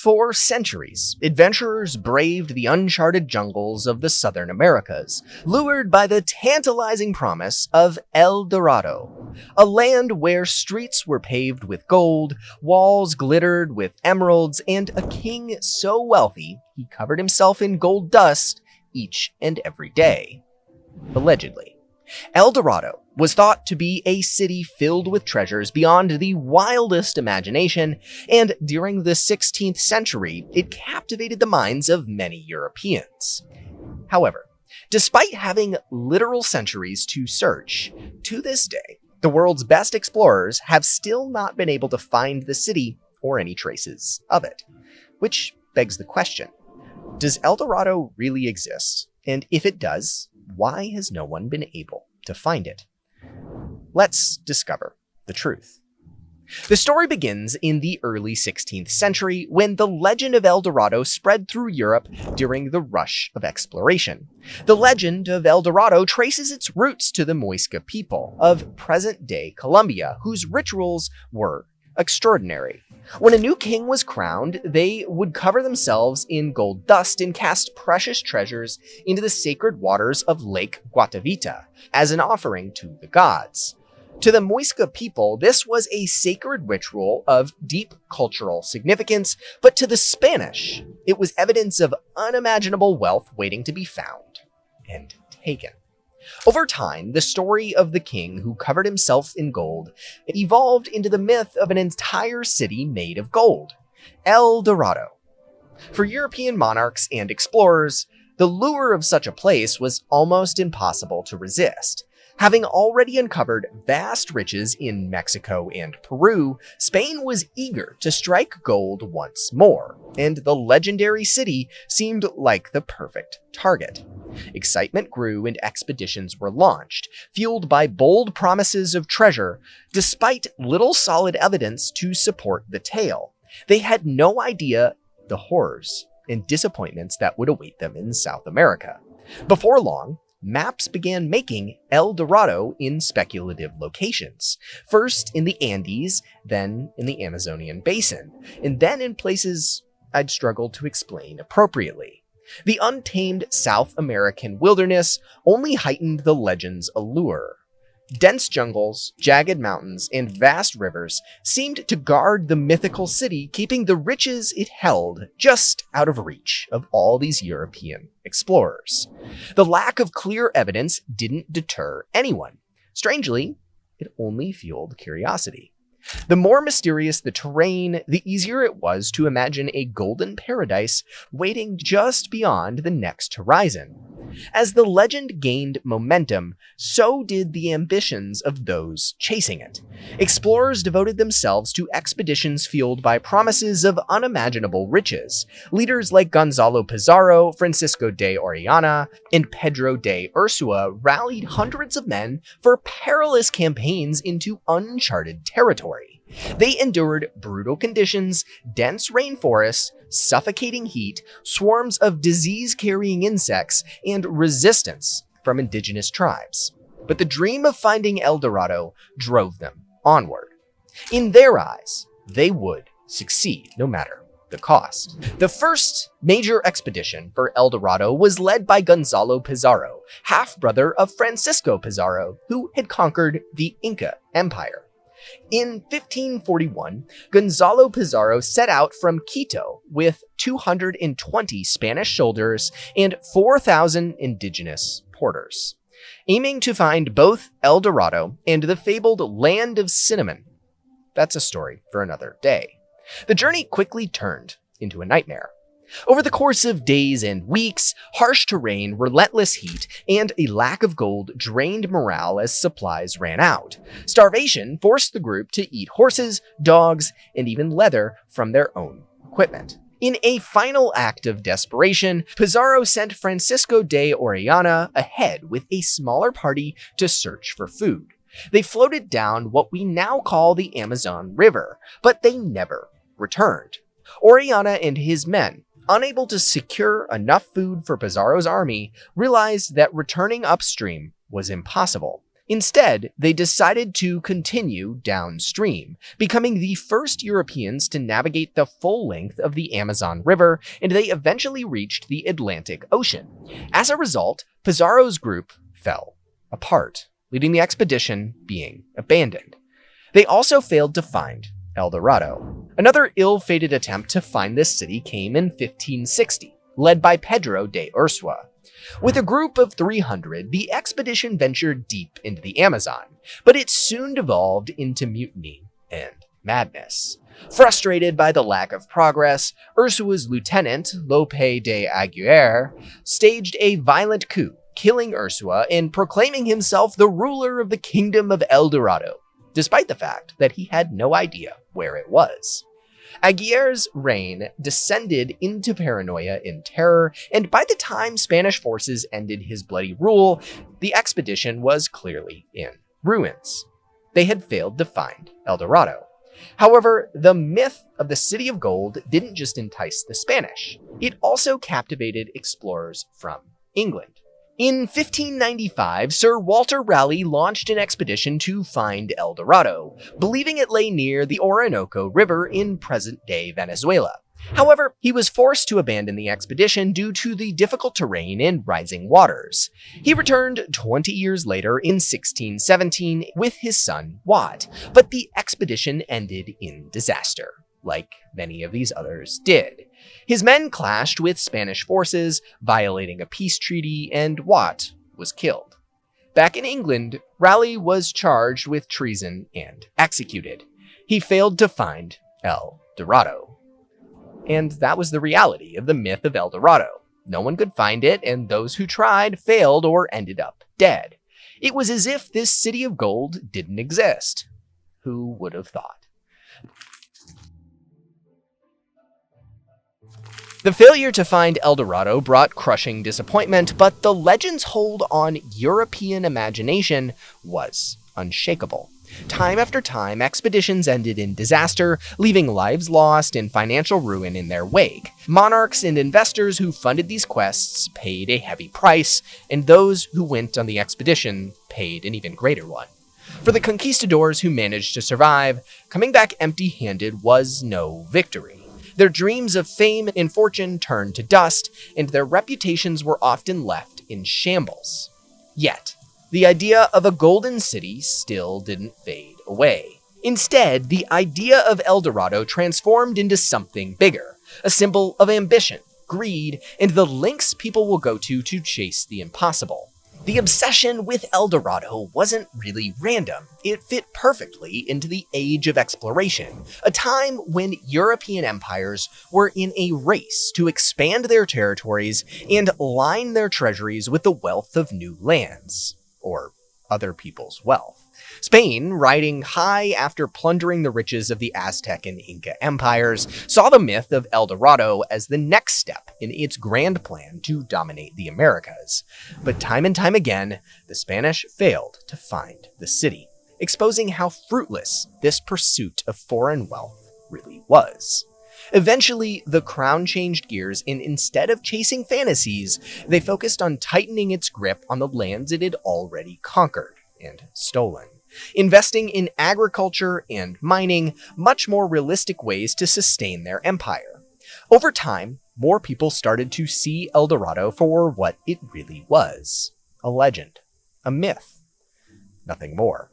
For centuries, adventurers braved the uncharted jungles of the southern Americas, lured by the tantalizing promise of El Dorado, a land where streets were paved with gold, walls glittered with emeralds, and a king so wealthy he covered himself in gold dust each and every day. Allegedly. El Dorado was thought to be a city filled with treasures beyond the wildest imagination, and during the 16th century, it captivated the minds of many Europeans. However, despite having literal centuries to search, to this day, the world's best explorers have still not been able to find the city or any traces of it. Which begs the question, does El Dorado really exist? And if it does, why has no one been able to find it? Let's discover the truth. The story begins in the early 16th century when the legend of El Dorado spread through Europe during the rush of exploration. The legend of El Dorado traces its roots to the Muisca people of present-day Colombia, whose rituals were extraordinary. When a new king was crowned, they would cover themselves in gold dust and cast precious treasures into the sacred waters of Lake Guatavita as an offering to the gods. To the Muisca people, this was a sacred ritual of deep cultural significance, but to the Spanish, it was evidence of unimaginable wealth waiting to be found and taken. Over time, the story of the king who covered himself in gold evolved into the myth of an entire city made of gold, El Dorado. For European monarchs and explorers, the lure of such a place was almost impossible to resist. Having already uncovered vast riches in Mexico and Peru, Spain was eager to strike gold once more, and the legendary city seemed like the perfect target. Excitement grew and expeditions were launched, fueled by bold promises of treasure, despite little solid evidence to support the tale. They had no idea the horrors and disappointments that would await them in South America. Before long, maps began making El Dorado in speculative locations, first in the Andes, then in the Amazonian basin, and then in places I'd struggle to explain appropriately. The untamed South American wilderness only heightened the legend's allure. Dense jungles, jagged mountains, and vast rivers seemed to guard the mythical city, keeping the riches it held just out of reach of all these European explorers. The lack of clear evidence didn't deter anyone. Strangely, it only fueled curiosity. The more mysterious the terrain, the easier it was to imagine a golden paradise waiting just beyond the next horizon. As the legend gained momentum, so did the ambitions of those chasing it. Explorers devoted themselves to expeditions fueled by promises of unimaginable riches. Leaders like Gonzalo Pizarro, Francisco de Orellana, and Pedro de Ursua rallied hundreds of men for perilous campaigns into uncharted territory. They endured brutal conditions, dense rainforests, suffocating heat, swarms of disease-carrying insects, and resistance from indigenous tribes. But the dream of finding El Dorado drove them onward. In their eyes, they would succeed no matter the cost. The first major expedition for El Dorado was led by Gonzalo Pizarro, half-brother of Francisco Pizarro, who had conquered the Inca Empire. In 1541, Gonzalo Pizarro set out from Quito with 220 Spanish soldiers and 4,000 indigenous porters, aiming to find both El Dorado and the fabled Land of Cinnamon. That's a story for another day. The journey quickly turned into a nightmare. Over the course of days and weeks, harsh terrain, relentless heat, and a lack of gold drained morale as supplies ran out. Starvation forced the group to eat horses, dogs, and even leather from their own equipment. In a final act of desperation, Pizarro sent Francisco de Orellana ahead with a smaller party to search for food. They floated down what we now call the Amazon River, but they never returned. Orellana and his men, unable to secure enough food for Pizarro's army, realized that returning upstream was impossible. Instead, they decided to continue downstream, becoming the first Europeans to navigate the full length of the Amazon River, and they eventually reached the Atlantic Ocean. As a result, Pizarro's group fell apart, leading the expedition being abandoned. They also failed to find El Dorado. Another ill-fated attempt to find this city came in 1560, led by Pedro de Ursua. With a group of 300, the expedition ventured deep into the Amazon, but it soon devolved into mutiny and madness. Frustrated by the lack of progress, Ursua's lieutenant, Lope de Aguirre, staged a violent coup, killing Ursua and proclaiming himself the ruler of the kingdom of El Dorado, despite the fact that he had no idea where it was. Aguirre's reign descended into paranoia and terror, and by the time Spanish forces ended his bloody rule, the expedition was clearly in ruins. They had failed to find El Dorado. However, the myth of the City of Gold didn't just entice the Spanish, it also captivated explorers from England. In 1595, Sir Walter Raleigh launched an expedition to find El Dorado, believing it lay near the Orinoco River in present-day Venezuela. However, he was forced to abandon the expedition due to the difficult terrain and rising waters. He returned 20 years later in 1617 with his son Wat, but the expedition ended in disaster, like many of these others did. His men clashed with Spanish forces, violating a peace treaty, and Wat was killed. Back in England, Raleigh was charged with treason and executed. He failed to find El Dorado. And that was the reality of the myth of El Dorado. No one could find it, and those who tried failed or ended up dead. It was as if this city of gold didn't exist. Who would have thought? The failure to find El Dorado brought crushing disappointment, but the legend's hold on European imagination was unshakable. Time after time, expeditions ended in disaster, leaving lives lost and financial ruin in their wake. Monarchs and investors who funded these quests paid a heavy price, and those who went on the expedition paid an even greater one. For the conquistadors who managed to survive, coming back empty-handed was no victory. Their dreams of fame and fortune turned to dust, and their reputations were often left in shambles. Yet, the idea of a golden city still didn't fade away. Instead, the idea of El Dorado transformed into something bigger, a symbol of ambition, greed, and the lengths people will go to chase the impossible. The obsession with El Dorado wasn't really random. It fit perfectly into the age of exploration, a time when European empires were in a race to expand their territories and line their treasuries with the wealth of new lands, or other people's wealth. Spain, riding high after plundering the riches of the Aztec and Inca empires, saw the myth of El Dorado as the next step in its grand plan to dominate the Americas. But time and time again, the Spanish failed to find the city, exposing how fruitless this pursuit of foreign wealth really was. Eventually, the crown changed gears, and instead of chasing fantasies, they focused on tightening its grip on the lands it had already conquered and stolen, investing in agriculture and mining, much more realistic ways to sustain their empire. Over time, more people started to see El Dorado for what it really was: a legend, a myth, nothing more.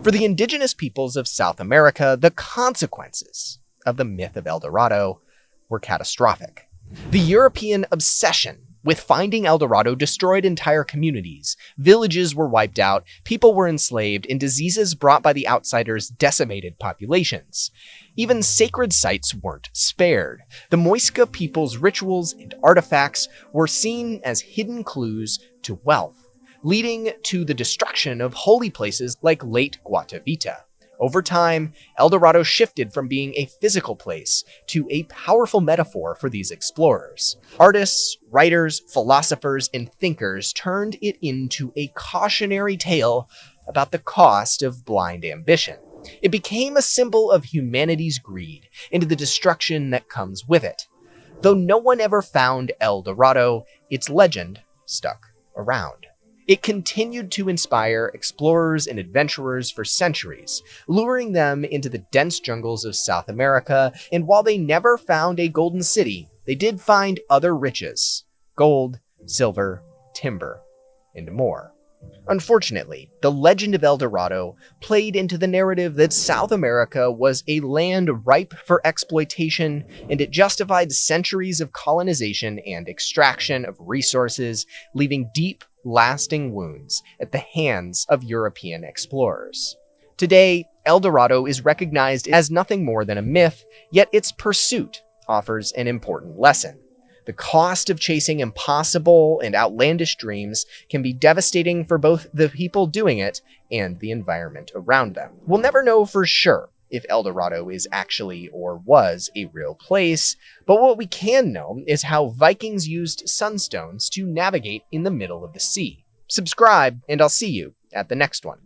For the indigenous peoples of South America, the consequences of the myth of El Dorado were catastrophic. The European obsession with finding El Dorado destroyed entire communities. Villages were wiped out, people were enslaved, and diseases brought by the outsiders decimated populations. Even sacred sites weren't spared. The Muisca people's rituals and artifacts were seen as hidden clues to wealth, leading to the destruction of holy places like Lake Guatavita. Over time, El Dorado shifted from being a physical place to a powerful metaphor for these explorers. Artists, writers, philosophers, and thinkers turned it into a cautionary tale about the cost of blind ambition. It became a symbol of humanity's greed and the destruction that comes with it. Though no one ever found El Dorado, its legend stuck around. It continued to inspire explorers and adventurers for centuries, luring them into the dense jungles of South America, and while they never found a golden city, they did find other riches: gold, silver, timber, and more. Unfortunately, the legend of El Dorado played into the narrative that South America was a land ripe for exploitation, and it justified centuries of colonization and extraction of resources, leaving deep, lasting wounds at the hands of European explorers. Today, El Dorado is recognized as nothing more than a myth, yet its pursuit offers an important lesson. The cost of chasing impossible and outlandish dreams can be devastating for both the people doing it and the environment around them. We'll never know for sure if El Dorado is actually or was a real place, but what we can know is how Vikings used sunstones to navigate in the middle of the sea. Subscribe, and I'll see you at the next one.